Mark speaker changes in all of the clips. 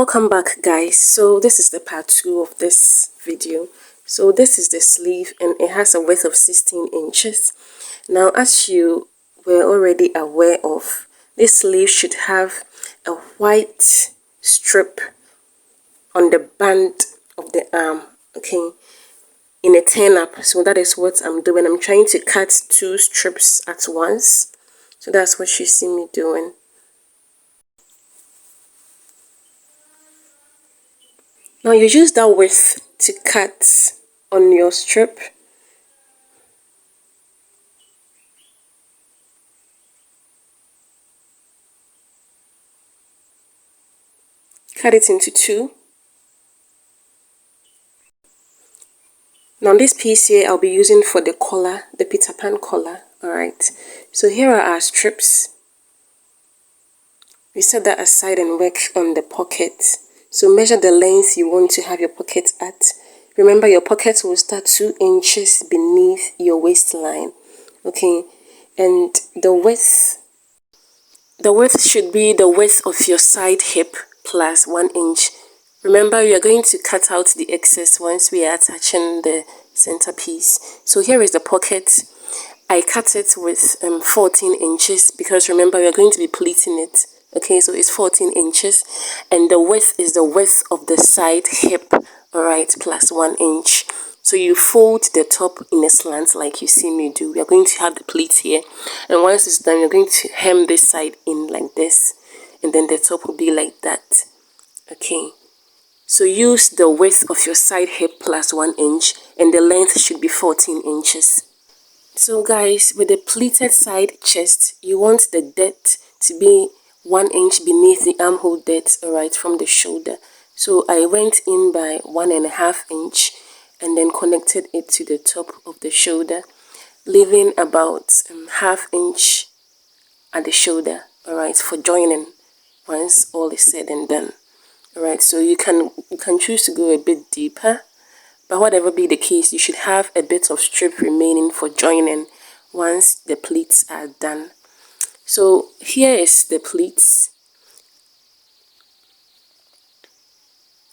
Speaker 1: Welcome back, guys. So this is the part 2 of this video. So this is the sleeve and it has a width of 16 inches. Now, as you were already aware of, this sleeve should have a white strip on the band of the arm, okay, in a turn up. So that is what I'm doing. I'm trying to cut 2 strips at once. So that's what you see me doing. Now you use that width to cut on your strip. Cut it into 2. Now this piece here I'll be using for the collar, the Peter Pan collar. Alright, so here are our strips. We set that aside and work on the pocket. So measure the length you want to have your pocket at. Remember, your pocket will start 2 inches beneath your waistline. Okay, and the width should be the width of your side hip plus 1 inch. Remember, you are going to cut out the excess once we are attaching the centerpiece. So here is the pocket. I cut it with 14 inches because remember, we are going to be pleating it. Okay, so it's 14 inches and the width is the width of the side hip, all right, plus 1 inch. So you fold the top in a slant like you see me do. We are going to have the pleat here, and once it's done, you're going to hem this side in like this, and then the top will be like that. Okay, so use the width of your side hip plus 1 inch, and the length should be 14 inches. So guys, with the pleated side chest, you want the depth to be 1 inch beneath the armhole depth, alright, from the shoulder. So I went in by 1.5 inch and then connected it to the top of the shoulder, leaving about ½ inch at the shoulder, alright, for joining once all is said and done. Alright, so you can choose to go a bit deeper, but whatever be the case, you should have a bit of strip remaining for joining once the pleats are done. So here is the pleats.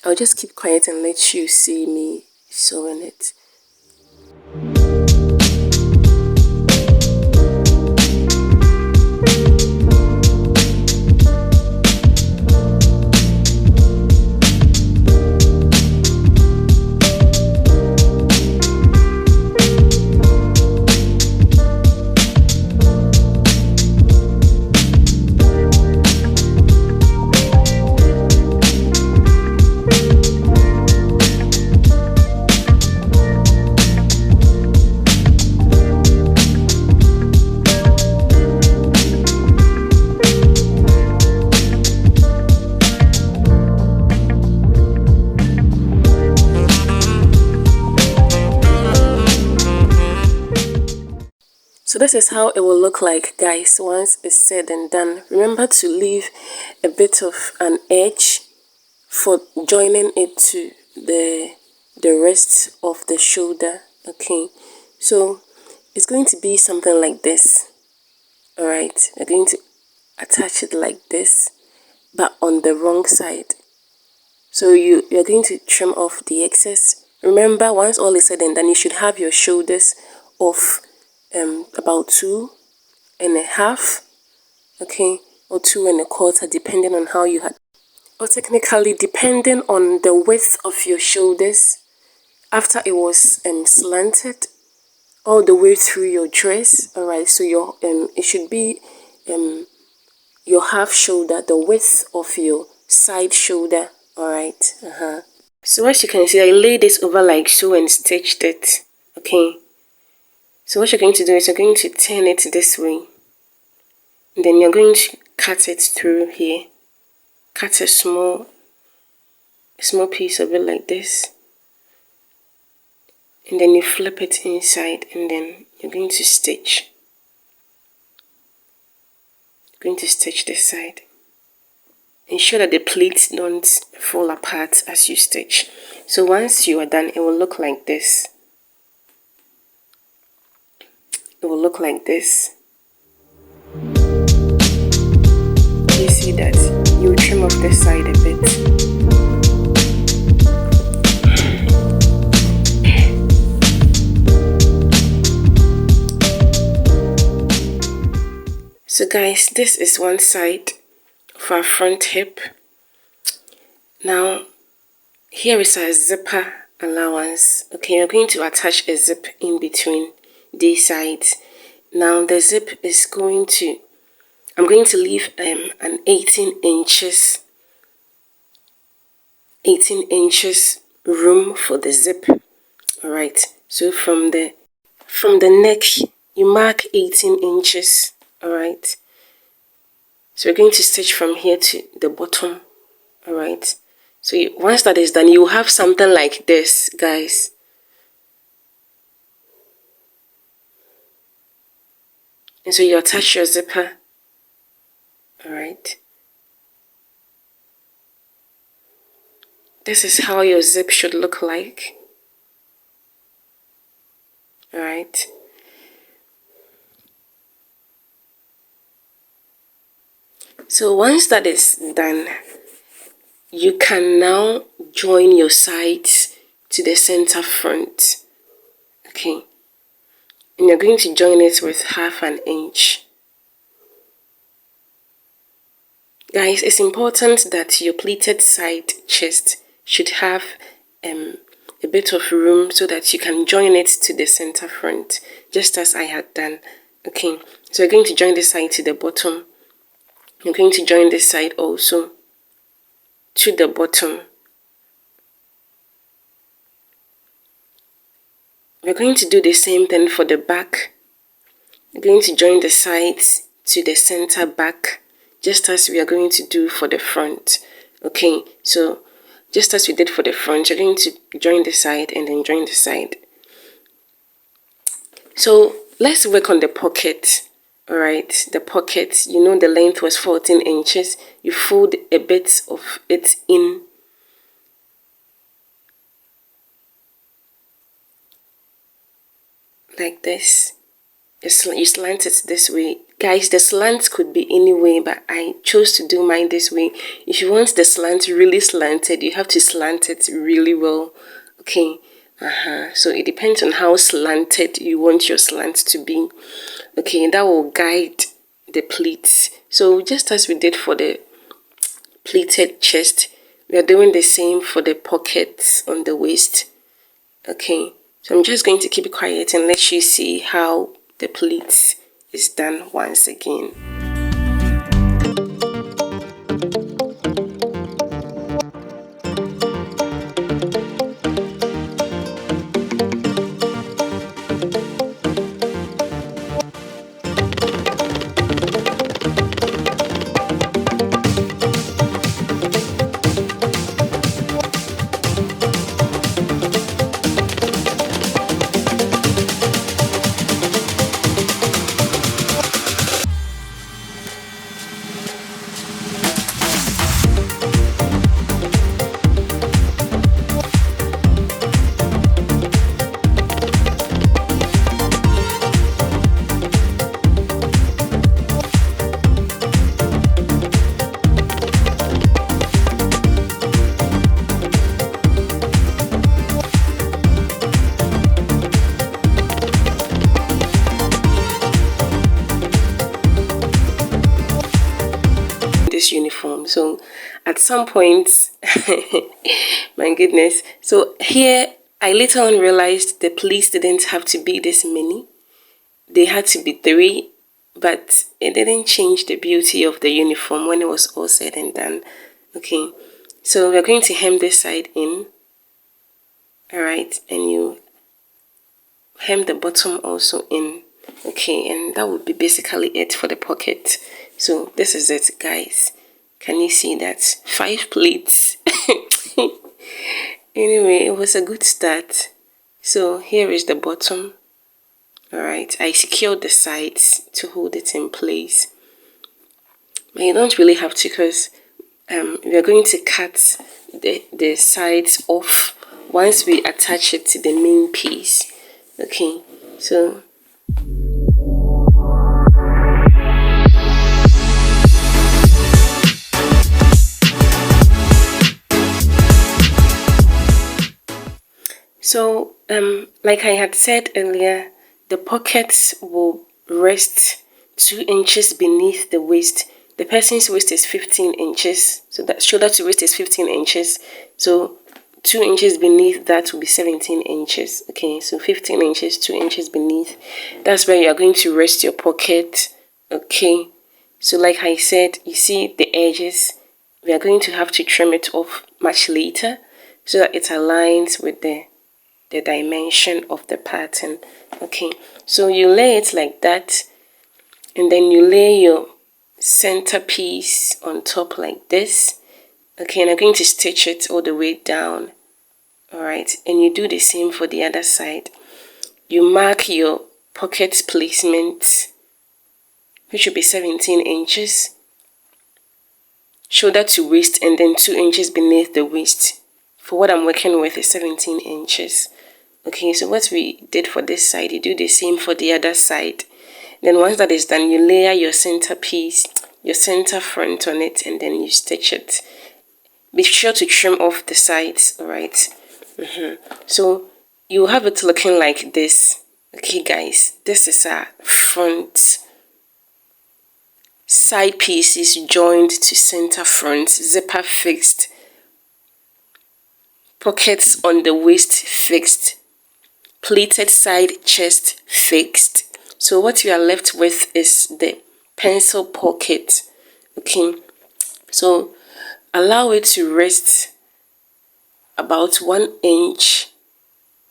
Speaker 1: I'll just keep quiet and let you see me sewing it. So this is how it will look like, guys, once it's said and done. Remember to leave a bit of an edge for joining it to the rest of the shoulder. Okay, so it's going to be something like this. All right, we're going to attach it like this, but on the wrong side. So you're going to trim off the excess. Remember, once all is said and done, you should have your shoulders off about 2.5, okay, or 2.25, depending on how you had, or technically depending on the width of your shoulders after it was slanted all the way through your dress. All right, so your it should be your half shoulder, the width of your side shoulder. All right. So as you can see, I laid this over like so and stitched it. Okay, so what you're going to do is you're going to turn it this way, and then you're going to cut it through here. Cut a small piece of it like this, and then you flip it inside, and then you're going to stitch. You're going to stitch this side. Ensure that the pleats don't fall apart as you stitch. So once you are done, it will look like this. It will look like this. You see that you trim off this side a bit. So guys, this is one side of our front hip. Now here is our zipper allowance. Okay, you're going to attach a zip in between these sides. Now the zip is going to, I'm going to leave an 18 inches room for the zip. All right, so from the neck you mark 18 inches. All right, so we're going to stitch from here to the bottom. All right, so once that is done, you have something like this, guys. And so you attach your zipper. All right, this is how your zip should look like. All right, so once that is done, you can now join your sides to the center front. Okay, and you're going to join it with 1/2 inch. Guys, it's important that your pleated side chest should have a bit of room so that you can join it to the center front, just as I had done. Okay, so you're going to join this side to the bottom. You're going to join this side also to the bottom. We're going to do the same thing for the back. We're going to join the sides to the center back, just as we are going to do for the front. Okay, so just as we did for the front, you're going to join the side and then join the side. So let's work on the pocket. All right, the pocket, you know the length was 14 inches. You fold a bit of it in. Like this. You slant it this way. Guys, the slant could be any way, but I chose to do mine this way. If you want the slant really slanted, you have to slant it really well. Okay, so it depends on how slanted you want your slant to be. Okay, that will guide the pleats. So just as we did for the pleated chest, we are doing the same for the pockets on the waist. Okay, so I'm just going to keep it quiet and let you see how the pleats is done once again. This uniform, so at some point my goodness, so here I later on realized the pleats didn't have to be this many, they had to be 3, but it didn't change the beauty of the uniform when it was all said and done. Okay, so we're going to hem this side in. All right, and you hem the bottom also in. Okay, and that would be basically it for the pocket. So this is it, guys. Can you see that? 5 pleats. Anyway, it was a good start. So here is the bottom. All right, I secured the sides to hold it in place. But you don't really have to, because we are going to cut the sides off once we attach it to the main piece. Okay, so like I had said earlier, the pockets will rest 2 inches beneath the waist. The person's waist is 15 inches, so that shoulder to waist is 15 inches. So 2 inches beneath that will be 17 inches. Okay, so 15 inches, 2 inches beneath. That's where you are going to rest your pocket. Okay, so like I said, you see the edges. We are going to have to trim it off much later so that it aligns with the dimension of the pattern. Okay, so you lay it like that, and then you lay your center piece on top like this. Okay, and I'm going to stitch it all the way down. All right, and you do the same for the other side. You mark your pocket placement, which should be 17 inches, shoulder to waist, and then 2 inches beneath the waist. For what I'm working with is 17 inches. Okay, so what we did for this side, you do the same for the other side. Then once that is done, you layer your center piece, your center front on it, and then you stitch it. Be sure to trim off the sides, all right? So you have it looking like this. Okay, guys, this is our front. Side pieces joined to center front, zipper fixed, pockets on the waist fixed, pleated side chest fixed. So what you are left with is the pencil pocket. Okay, so allow it to rest about 1 inch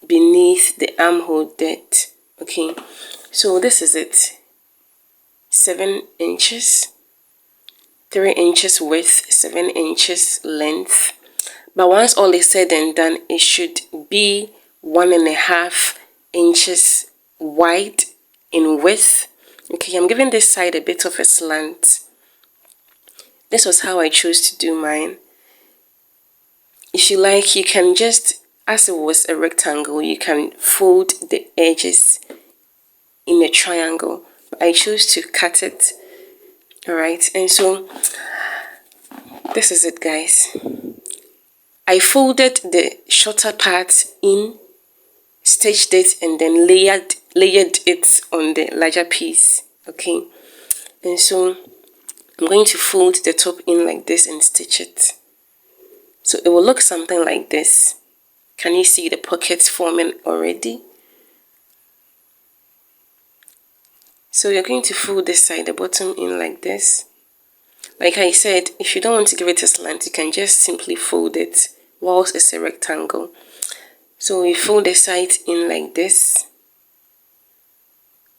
Speaker 1: beneath the armhole depth. Okay, so this is it. 7 inches, 3 inches width, 7 inches length. But once all is said and done, it should be 1.5 inches wide in width. Okay, I'm giving this side a bit of a slant. This was how I chose to do mine. If you like, you can just, as it was a rectangle, you can fold the edges in a triangle. But I chose to cut it. All right, and so this is it, guys. I folded the shorter part in, stitched it, and then layered it on the larger piece. Okay, and so I'm going to fold the top in like this and stitch it. So it will look something like this. Can you see the pockets forming already? So you're going to fold this side, the bottom in like this. Like I said, if you don't want to give it a slant, you can just simply fold it whilst it's a rectangle. So we fold the sides in like this.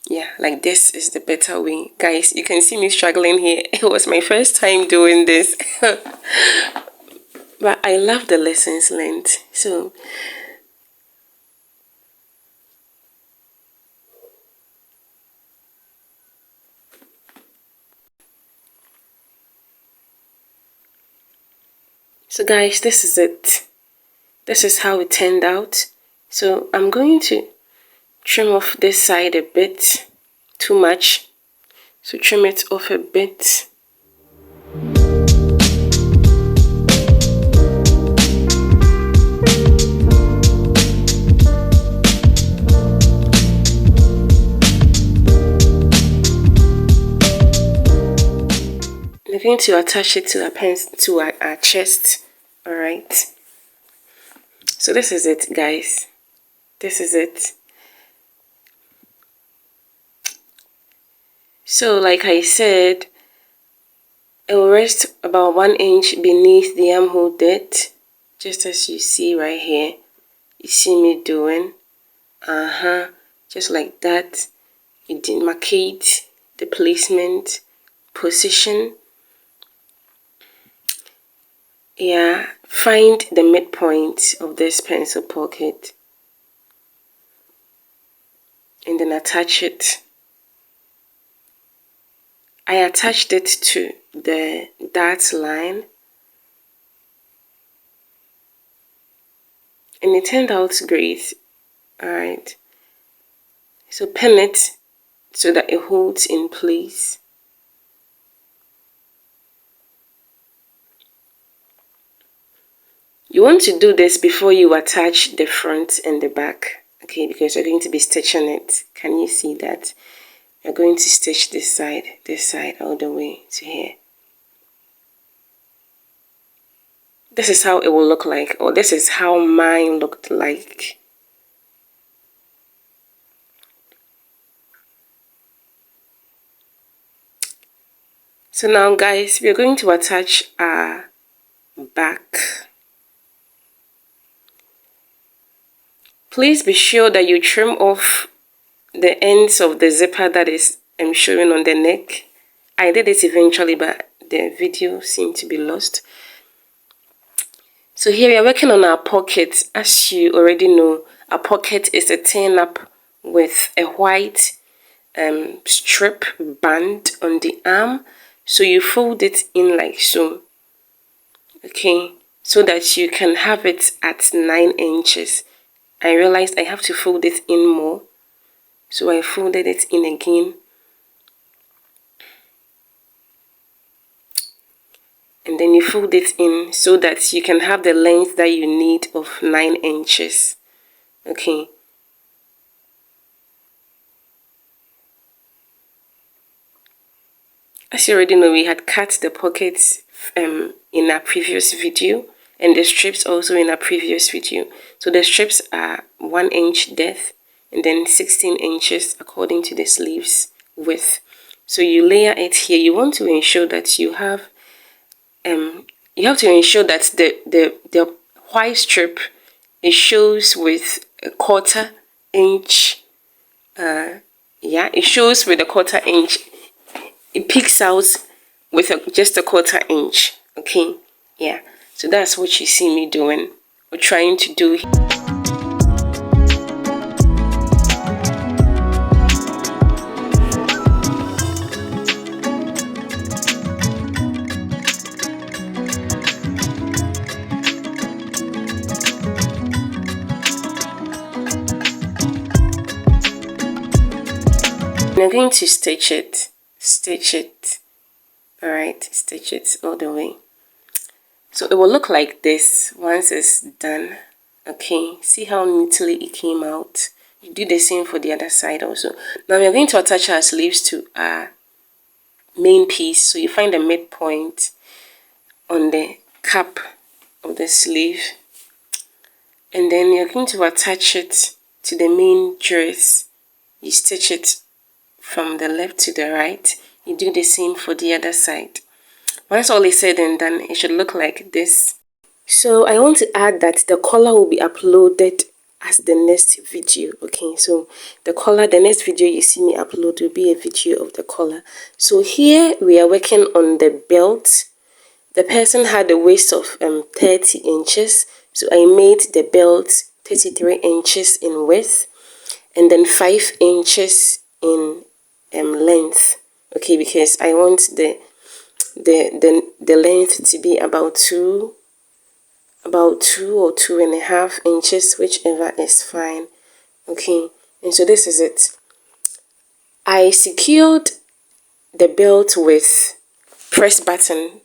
Speaker 1: Yeah, like this is the better way. Guys, you can see me struggling here. It was my first time doing this. But I love the lessons learned. So guys, this is it. This is how it turned out. So I'm going to trim off this side a bit, too much. So trim it off a bit. We're going to attach it to our chest. All right. So this is it, guys. This is it. So like I said, it will rest about 1 inch beneath the armhole depth, just as you see right here. You see me doing. Just like that. You demarcate the placement, position. Yeah, find the midpoint of this pencil pocket and then attach it. I attached it to the dart line and it turned out great. Alright, so pin it so that it holds in place. You want to do this before you attach the front and the back, okay, because you're going to be stitching it. Can you see that? you're going to stitch this side all the way to here. This is how it will look like, or this is how mine looked like. So now guys, we're going to attach our back. Please be sure that you trim off the ends of the zipper that is showing on the neck. I did it eventually, but the video seemed to be lost. So here we are working on our pocket. As you already know, a pocket is a turn-up with a white strip band on the arm. So you fold it in like so, okay, so that you can have it at 9 inches. I realized I have to fold it in more, so I folded it in again. And then you fold it in so that you can have the length that you need of 9 inches, okay. As you already know, we had cut the pockets in our previous video, and the strips also in our previous video. So the strips are 1 inch depth and then 16 inches according to the sleeves width. So you layer it here. You want to ensure that you have to ensure that the white strip, it shows with a 1/4 inch. Yeah, it shows with a 1/4 inch. It peeks out with just a 1/4 inch, okay. Yeah, so that's what you see me doing or trying to do here. I'm going to stitch it, all right, stitch it all the way. So it will look like this once it's done, okay. See how neatly it came out. You do the same for the other side also. Now we are going to attach our sleeves to our main piece. So you find the midpoint on the cap of the sleeve, and then you're going to attach it to the main dress. You stitch it from the left to the right. You do the same for the other side. Once all is said and done, it should look like this. So I want to add that the collar will be uploaded as the next video, okay. So the collar, the next video you see me upload will be a video of the collar. So here we are working on the belt. The person had a waist of 30 inches, so I made the belt 33 inches in width and then 5 inches in length, okay, because I want the length to be about 2 or 2.5 inches, whichever is fine, okay. And so this is it. I secured the belt with press button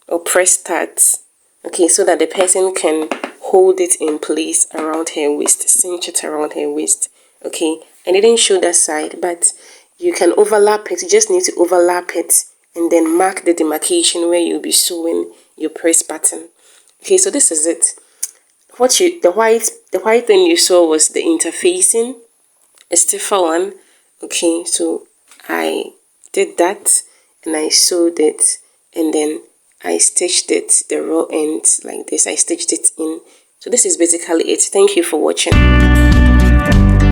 Speaker 1: or press studs, okay, so that the person can hold it in place around her waist, cinch it around her waist, okay. I didn't show that side, but you can overlap it. You just need to overlap it and then mark the demarcation where you'll be sewing your press button, okay. So this is it. The white thing you saw was the interfacing, a stiffer one, okay. So I did that and I sewed it, and then I stitched it, the raw end like this. I stitched it in. So this is basically it. Thank you for watching.